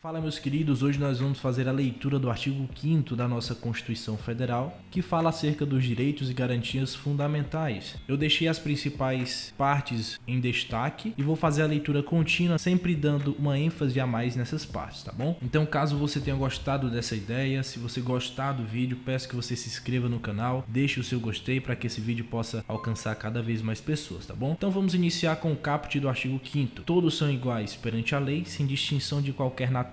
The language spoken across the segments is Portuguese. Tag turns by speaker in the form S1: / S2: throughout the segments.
S1: Fala, meus queridos, hoje nós vamos fazer a leitura do artigo 5º da nossa Constituição Federal, que fala acerca dos direitos e garantias fundamentais. Eu deixei as principais partes em destaque e vou fazer a leitura contínua, sempre dando uma ênfase a mais nessas partes, tá bom? Então, caso você tenha gostado dessa ideia, se você gostar do vídeo, peço que você se inscreva no canal, deixe o seu gostei para que esse vídeo possa alcançar cada vez mais pessoas, tá bom? Então vamos iniciar com o caput do artigo 5º. Todos são iguais perante a lei, sem distinção de qualquer natureza,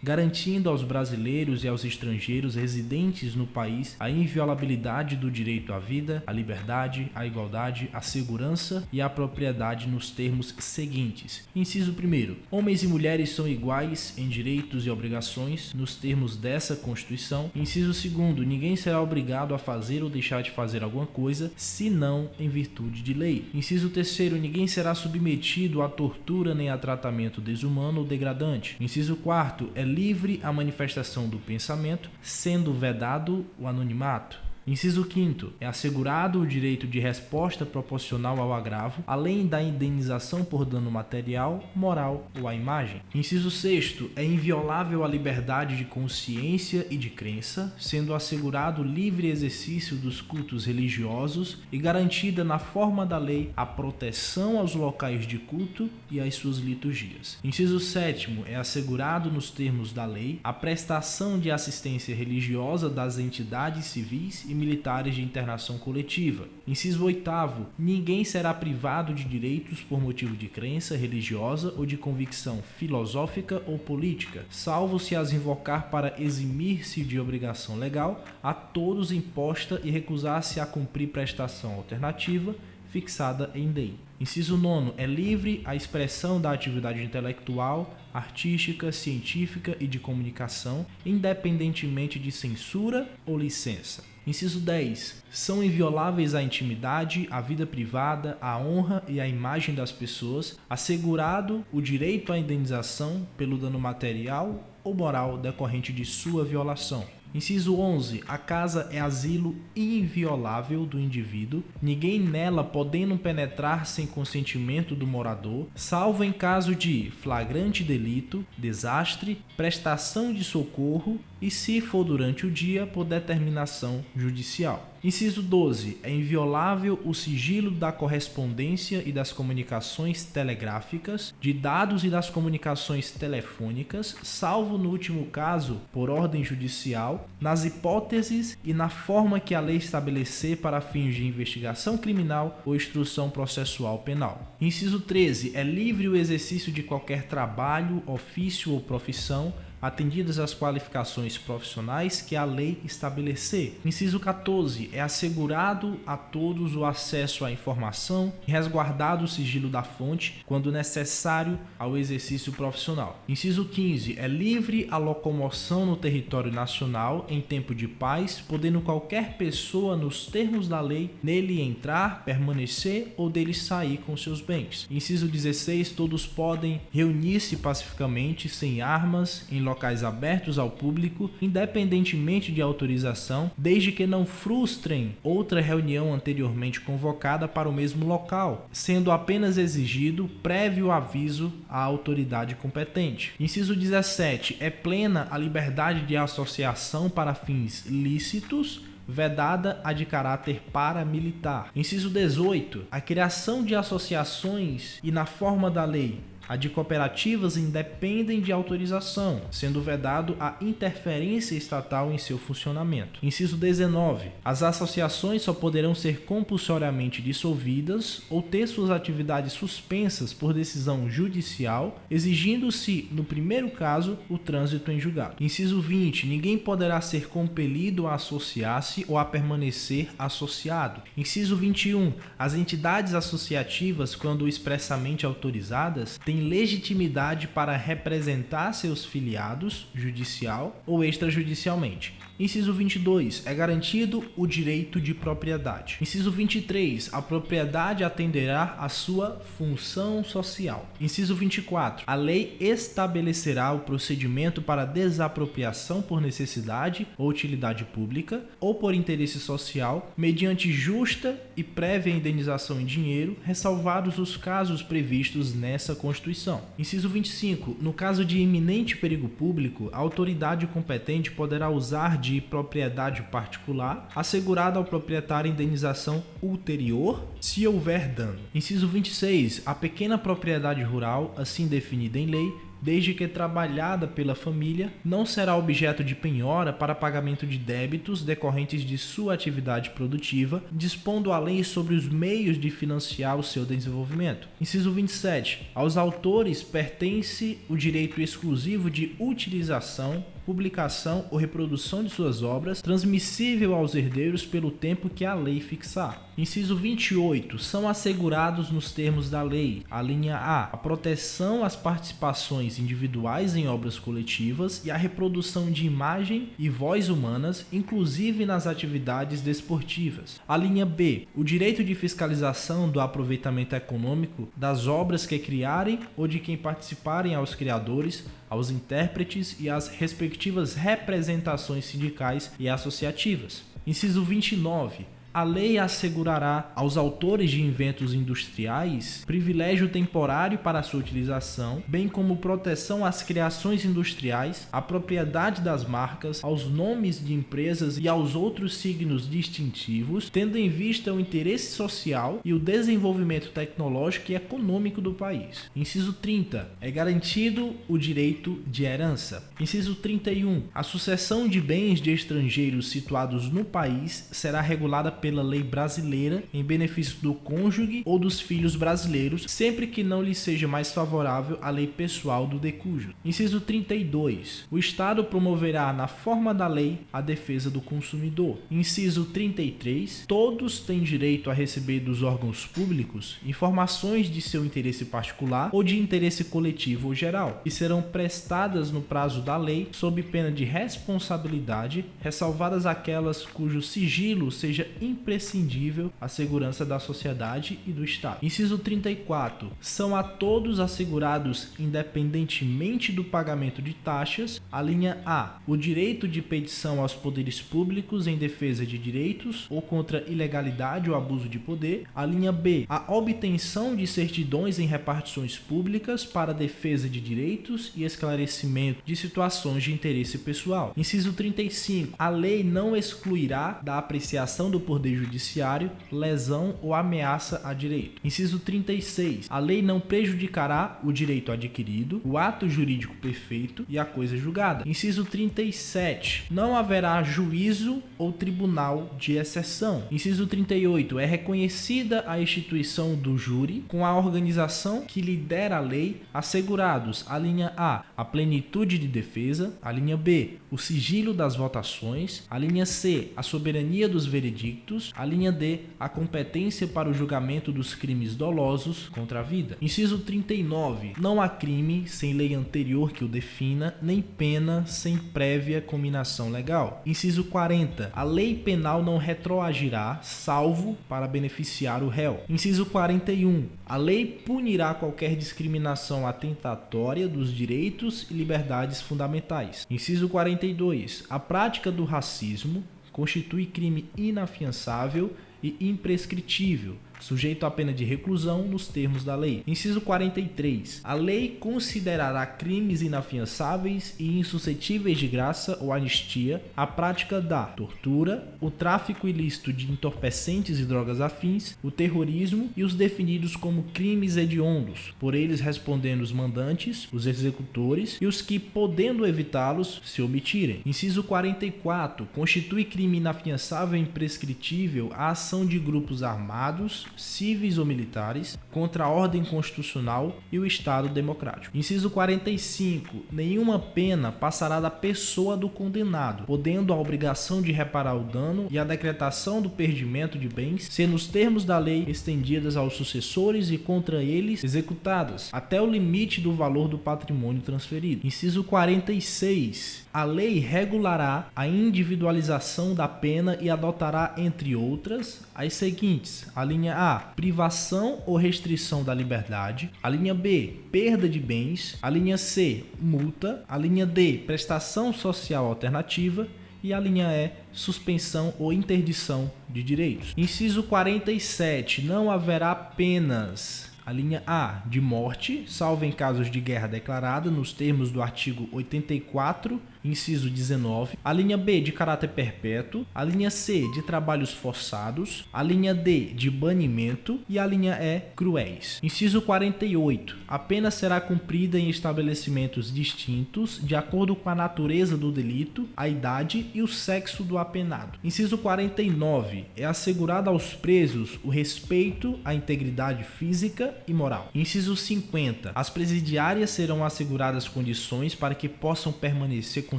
S1: garantindo aos brasileiros e aos estrangeiros residentes no país a inviolabilidade do direito à vida, à liberdade, à igualdade, à segurança e à propriedade nos termos seguintes. Inciso 1º. Homens e mulheres são iguais em direitos e obrigações nos termos dessa Constituição. Inciso 2º. Ninguém será obrigado a fazer ou deixar de fazer alguma coisa, senão em virtude de lei. Inciso 3º. Ninguém será submetido à tortura nem a tratamento desumano ou degradante. Inciso 4º, é livre a manifestação do pensamento, sendo vedado o anonimato. Inciso 5º, é assegurado o direito de resposta proporcional ao agravo, além da indenização por dano material, moral ou à imagem. Inciso 6º, é inviolável a liberdade de consciência e de crença, sendo assegurado o livre exercício dos cultos religiosos e garantida na forma da lei a proteção aos locais de culto e às suas liturgias. Inciso 7º, é assegurado nos termos da lei a prestação de assistência religiosa das entidades civis e militares de internação coletiva. Inciso 8º, ninguém será privado de direitos por motivo de crença religiosa ou de convicção filosófica ou política, salvo se as invocar para eximir-se de obrigação legal a todos imposta e recusar-se a cumprir prestação alternativa fixada em lei. Inciso 9º, é livre a expressão da atividade intelectual, artística, científica e de comunicação, independentemente de censura ou licença. Inciso 10. São invioláveis a intimidade, a vida privada, a honra e a imagem das pessoas, assegurado o direito à indenização pelo dano material ou moral decorrente de sua violação. Inciso 11. A casa é asilo inviolável do indivíduo, ninguém nela podendo penetrar sem consentimento do morador, salvo em caso de flagrante delito, desastre, prestação de socorro e, se for durante o dia, por determinação judicial. Inciso 12. É inviolável o sigilo da correspondência e das comunicações telegráficas, de dados e das comunicações telefônicas, salvo no último caso, por ordem judicial, nas hipóteses e na forma que a lei estabelecer para fins de investigação criminal ou instrução processual penal. Inciso 13. É livre o exercício de qualquer trabalho, ofício ou profissão, atendidas as qualificações profissionais que a lei estabelecer. Inciso 14. É assegurado a todos o acesso à informação e resguardado o sigilo da fonte quando necessário ao exercício profissional. Inciso 15. É livre a locomoção no território nacional em tempo de paz, podendo qualquer pessoa, nos termos da lei, nele entrar, permanecer ou dele sair com seus bens. Inciso 16. Todos podem reunir-se pacificamente, sem armas, em locais abertos ao público, independentemente de autorização, desde que não frustrem outra reunião anteriormente convocada para o mesmo local, sendo apenas exigido prévio aviso à autoridade competente. Inciso 17. É plena a liberdade de associação para fins lícitos, vedada a de caráter paramilitar. Inciso 18. A criação de associações e, na forma da lei, a de cooperativas independem de autorização, sendo vedado a interferência estatal em seu funcionamento. Inciso 19. As associações só poderão ser compulsoriamente dissolvidas ou ter suas atividades suspensas por decisão judicial, exigindo-se, no primeiro caso, o trânsito em julgado. Inciso 20. Ninguém poderá ser compelido a associar-se ou a permanecer associado. Inciso 21. As entidades associativas, quando expressamente autorizadas, têm legitimidade para representar seus filiados, judicial ou extrajudicialmente. Inciso 22. É garantido o direito de propriedade. Inciso 23. A propriedade atenderá à sua função social. Inciso 24. A lei estabelecerá o procedimento para desapropriação por necessidade ou utilidade pública ou por interesse social, mediante justa e prévia indenização em dinheiro, ressalvados os casos previstos nessa Constituição. Constituição. Inciso 25. No caso de iminente perigo público, a autoridade competente poderá usar de propriedade particular, assegurada ao proprietário indenização ulterior, se houver dano. Inciso 26. A pequena propriedade rural, assim definida em lei, desde que trabalhada pela família, não será objeto de penhora para pagamento de débitos decorrentes de sua atividade produtiva, dispondo a lei sobre os meios de financiar o seu desenvolvimento. Inciso 27. Aos autores pertence o direito exclusivo de utilização, publicação ou reprodução de suas obras, transmissível aos herdeiros pelo tempo que a lei fixar. Inciso 28. São assegurados nos termos da lei: a linha A proteção às participações individuais em obras coletivas e a reprodução de imagem e voz humanas, inclusive nas atividades desportivas. A linha B, o direito de fiscalização do aproveitamento econômico das obras que criarem ou de quem participarem aos criadores, aos intérpretes e às respectivas representações sindicais e associativas. Inciso 29. A lei assegurará aos autores de inventos industriais privilégio temporário para sua utilização, bem como proteção às criações industriais, à propriedade das marcas, aos nomes de empresas e aos outros signos distintivos, tendo em vista o interesse social e o desenvolvimento tecnológico e econômico do país. Inciso 30. É garantido o direito de herança. Inciso 31. A sucessão de bens de estrangeiros situados no país será regulada pela lei brasileira em benefício do cônjuge ou dos filhos brasileiros, sempre que não lhe seja mais favorável a lei pessoal do decújo. Inciso 32. O Estado promoverá, na forma da lei, a defesa do consumidor. Inciso 33. Todos têm direito a receber dos órgãos públicos informações de seu interesse particular ou de interesse coletivo ou geral, e serão prestadas no prazo da lei, sob pena de responsabilidade, ressalvadas aquelas cujo sigilo seja imprescindível à segurança da sociedade e do Estado. Inciso 34. São a todos assegurados, independentemente do pagamento de taxas, a linha A, o direito de petição aos poderes públicos em defesa de direitos ou contra ilegalidade ou abuso de poder, a linha B, a obtenção de certidões em repartições públicas para defesa de direitos e esclarecimento de situações de interesse pessoal. Inciso 35. A lei não excluirá da apreciação do poder judiciário lesão ou ameaça a direito. Inciso 36. A lei não prejudicará o direito adquirido, o ato jurídico perfeito e a coisa julgada. Inciso 37. Não haverá juízo ou tribunal de exceção. Inciso 38. É reconhecida a instituição do júri com a organização que lhe der a lei, assegurados a linha A, a plenitude de defesa, a linha B, o sigilo das votações, a linha C, a soberania dos veredictos, a linha D, a competência para o julgamento dos crimes dolosos contra a vida. Inciso 39. Não há crime sem lei anterior que o defina, nem pena sem prévia cominação legal. Inciso 40. A lei penal não retroagirá, salvo para beneficiar o réu. Inciso 41. A lei punirá qualquer discriminação atentatória dos direitos e liberdades fundamentais. Inciso 42. A prática do racismo constitui crime inafiançável e imprescritível, sujeito à pena de reclusão nos termos da lei. Inciso 43. A lei considerará crimes inafiançáveis e insuscetíveis de graça ou anistia a prática da tortura, o tráfico ilícito de entorpecentes e drogas afins, o terrorismo e os definidos como crimes hediondos, por eles respondendo os mandantes, os executores e os que, podendo evitá-los, se omitirem. Inciso 44. Constitui crime inafiançável e imprescritível a ação de grupos armados, civis ou militares, contra a ordem constitucional e o Estado democrático. Inciso 45. Nenhuma pena passará da pessoa do condenado, podendo a obrigação de reparar o dano e a decretação do perdimento de bens ser nos termos da lei estendidas aos sucessores e contra eles executadas, até o limite do valor do patrimônio transferido. Inciso 46. A lei regulará a individualização da pena e adotará, entre outras, as seguintes: a linha A, privação ou restrição da liberdade, a linha B, perda de bens, a linha C, multa, a linha D, prestação social alternativa e a linha E, suspensão ou interdição de direitos. Inciso 47. Não haverá penas A linha A, de morte, salvo em casos de guerra declarada, nos termos do artigo 84, inciso 19. A linha B, de caráter perpétuo. A linha C, de trabalhos forçados. A linha D, de banimento. E a linha E, cruéis. Inciso 48. A pena será cumprida em estabelecimentos distintos, de acordo com a natureza do delito, a idade e o sexo do apenado. Inciso 49. É assegurado aos presos o respeito à integridade física e moral. Inciso 50. As presidiárias serão asseguradas condições para que possam permanecer com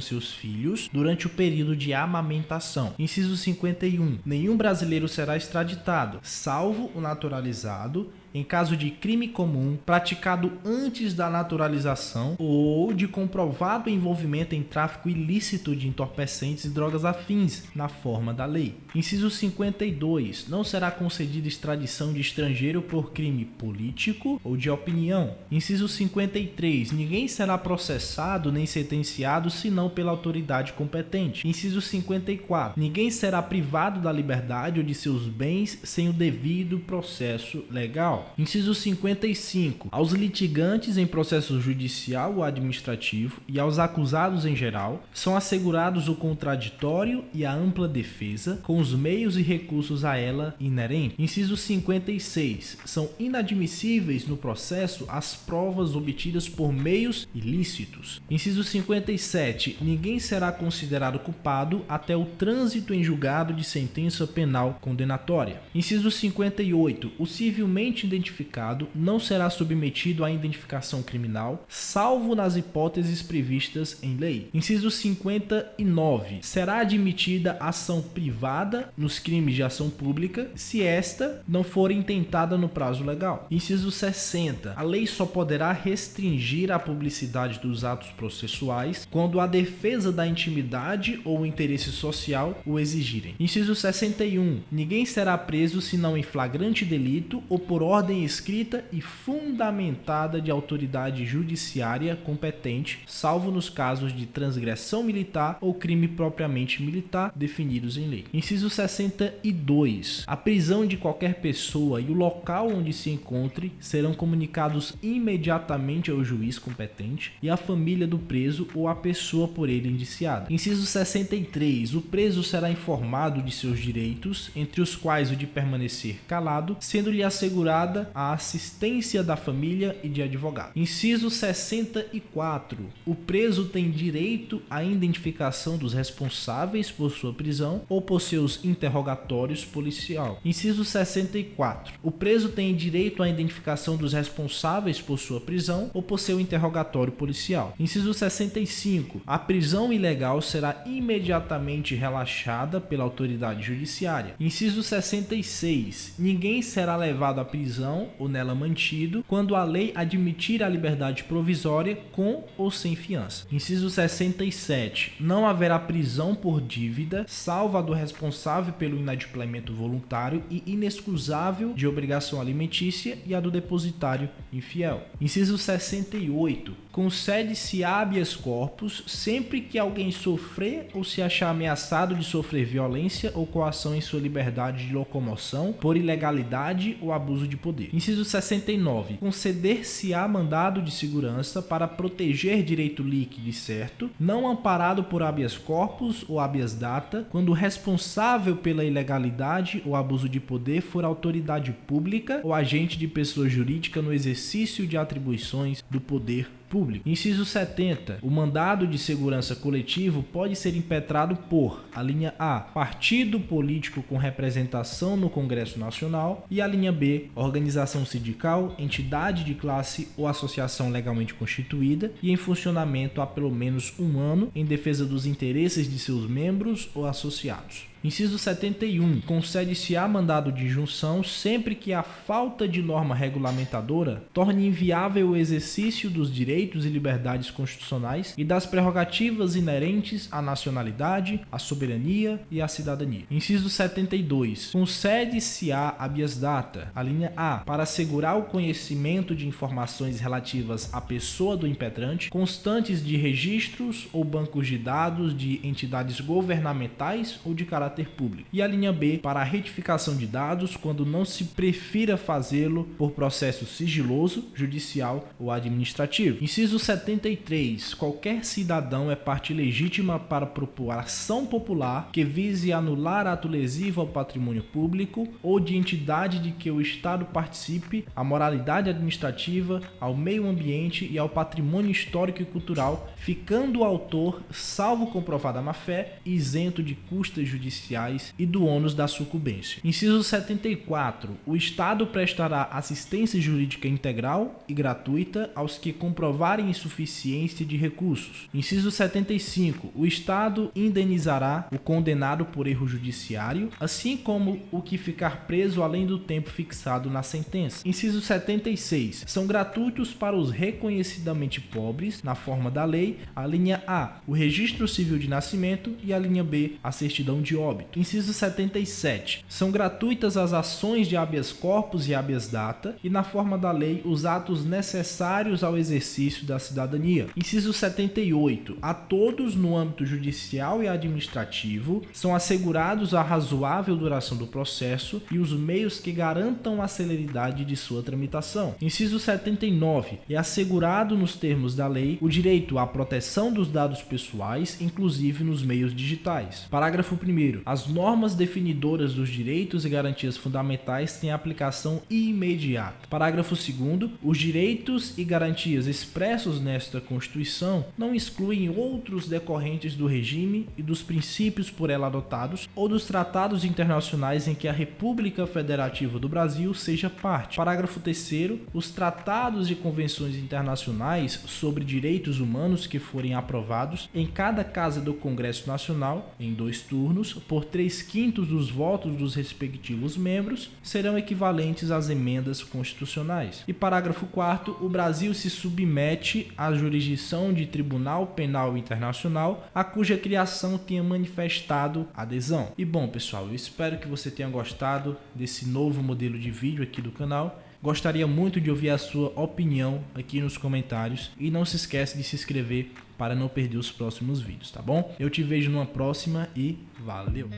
S1: seus filhos durante o período de amamentação. Inciso 51. Nenhum brasileiro será extraditado, salvo o naturalizado, em caso de crime comum praticado antes da naturalização ou de comprovado envolvimento em tráfico ilícito de entorpecentes e drogas afins, na forma da lei. Inciso 52. Não será concedida extradição de estrangeiro por crime político ou de opinião. Inciso 53. Ninguém será processado nem sentenciado senão pela autoridade competente. Inciso 54. Ninguém será privado da liberdade ou de seus bens sem o devido processo legal. Inciso 55. Aos litigantes em processo judicial ou administrativo e aos acusados em geral são assegurados o contraditório e a ampla defesa com os meios e recursos a ela inerentes. Inciso 56. São inadmissíveis no processo as provas obtidas por meios ilícitos. Inciso 57. Ninguém será considerado culpado até o trânsito em julgado de sentença penal condenatória. Inciso 58. O civilmente identificado não será submetido à identificação criminal, salvo nas hipóteses previstas em lei. Inciso 59. Será admitida ação privada nos crimes de ação pública, se esta não for intentada no prazo legal. Inciso 60. A lei só poderá restringir a publicidade dos atos processuais quando a defesa da intimidade ou o interesse social o exigirem. Inciso 61. Ninguém será preso senão em flagrante delito ou por ordem escrita e fundamentada de autoridade judiciária competente, salvo nos casos de transgressão militar ou crime propriamente militar definidos em lei. Inciso 62. A prisão de qualquer pessoa e o local onde se encontre serão comunicados imediatamente ao juiz competente e à família do preso ou à pessoa por ele indiciada. Inciso 63. O preso será informado de seus direitos, entre os quais o de permanecer calado, sendo-lhe assegurada a assistência da família e de advogado. Inciso 64. O preso tem direito à identificação dos responsáveis por sua prisão ou por seus interrogatórios policial. Inciso 64. O preso tem direito à identificação dos responsáveis por sua prisão ou por seu interrogatório policial. Inciso 65. A prisão ilegal será imediatamente relaxada pela autoridade judiciária. Inciso 66. Ninguém será levado à prisão ou nela mantido quando a lei admitir a liberdade provisória com ou sem fiança. Inciso 67. Não haverá prisão por dívida, salvo a do responsável pelo inadimplemento voluntário e inexcusável de obrigação alimentícia e a do depositário infiel. Inciso 68. Concede-se habeas corpus sempre que alguém sofrer ou se achar ameaçado de sofrer violência ou coação em sua liberdade de locomoção por ilegalidade ou abuso de poder. Inciso 69. Conceder-se-á mandado de segurança para proteger direito líquido e certo, não amparado por habeas corpus ou habeas data, quando o responsável pela ilegalidade ou abuso de poder for autoridade pública ou agente de pessoa jurídica no exercício de atribuições do poder público. Inciso 70. O mandado de segurança coletivo pode ser impetrado por a linha A, partido político com representação no Congresso Nacional, e a linha B, organização sindical, entidade de classe ou associação legalmente constituída e em funcionamento há pelo menos um ano em defesa dos interesses de seus membros ou associados. Inciso 71. Concede-se-á mandado de junção sempre que a falta de norma regulamentadora torne inviável o exercício dos direitos e liberdades constitucionais e das prerrogativas inerentes à nacionalidade, à soberania e à cidadania. Inciso 72. Concede-se-á habeas data, a linha A, para assegurar o conhecimento de informações relativas à pessoa do impetrante, constantes de registros ou bancos de dados de entidades governamentais ou de caráter caráter público. E a linha B, para a retificação de dados quando não se prefira fazê-lo por processo sigiloso, judicial ou administrativo. Inciso 73. Qualquer cidadão é parte legítima para propor ação popular que vise anular ato lesivo ao patrimônio público ou de entidade de que o Estado participe, à moralidade administrativa, ao meio ambiente e ao patrimônio histórico e cultural, ficando o autor, salvo comprovada má-fé, isento de custas judiciais e do ônus da sucumbência. Inciso 74. O Estado prestará assistência jurídica integral e gratuita aos que comprovarem insuficiência de recursos. Inciso 75. O Estado indenizará o condenado por erro judiciário, assim como o que ficar preso além do tempo fixado na sentença. Inciso 76. São gratuitos para os reconhecidamente pobres, na forma da lei, a linha A, o registro civil de nascimento, e a linha B, a certidão de óbito. Inciso 77. São gratuitas as ações de habeas corpus e habeas data, e na forma da lei, os atos necessários ao exercício da cidadania. Inciso 78. A todos no âmbito judicial e administrativo são assegurados a razoável duração do processo e os meios que garantam a celeridade de sua tramitação. Inciso 79. É assegurado nos termos da lei o direito à proteção dos dados pessoais, inclusive nos meios digitais. Parágrafo 1º. As normas definidoras dos direitos e garantias fundamentais têm aplicação imediata. Parágrafo 2º. Os direitos e garantias expressos nesta Constituição não excluem outros decorrentes do regime e dos princípios por ela adotados ou dos tratados internacionais em que a República Federativa do Brasil seja parte. Parágrafo 3º. Os tratados e convenções internacionais sobre direitos humanos que forem aprovados em cada casa do Congresso Nacional, em 2 turnos, por 3/5 dos votos dos respectivos membros, serão equivalentes às emendas constitucionais. E parágrafo 4º. O Brasil se submete à jurisdição de Tribunal Penal Internacional, a cuja criação tenha manifestado adesão. E bom, pessoal, eu espero que você tenha gostado desse novo modelo de vídeo aqui do canal. Gostaria muito de ouvir a sua opinião aqui nos comentários e não se esquece de se inscrever para não perder os próximos vídeos, tá bom? Eu te vejo numa próxima e valeu!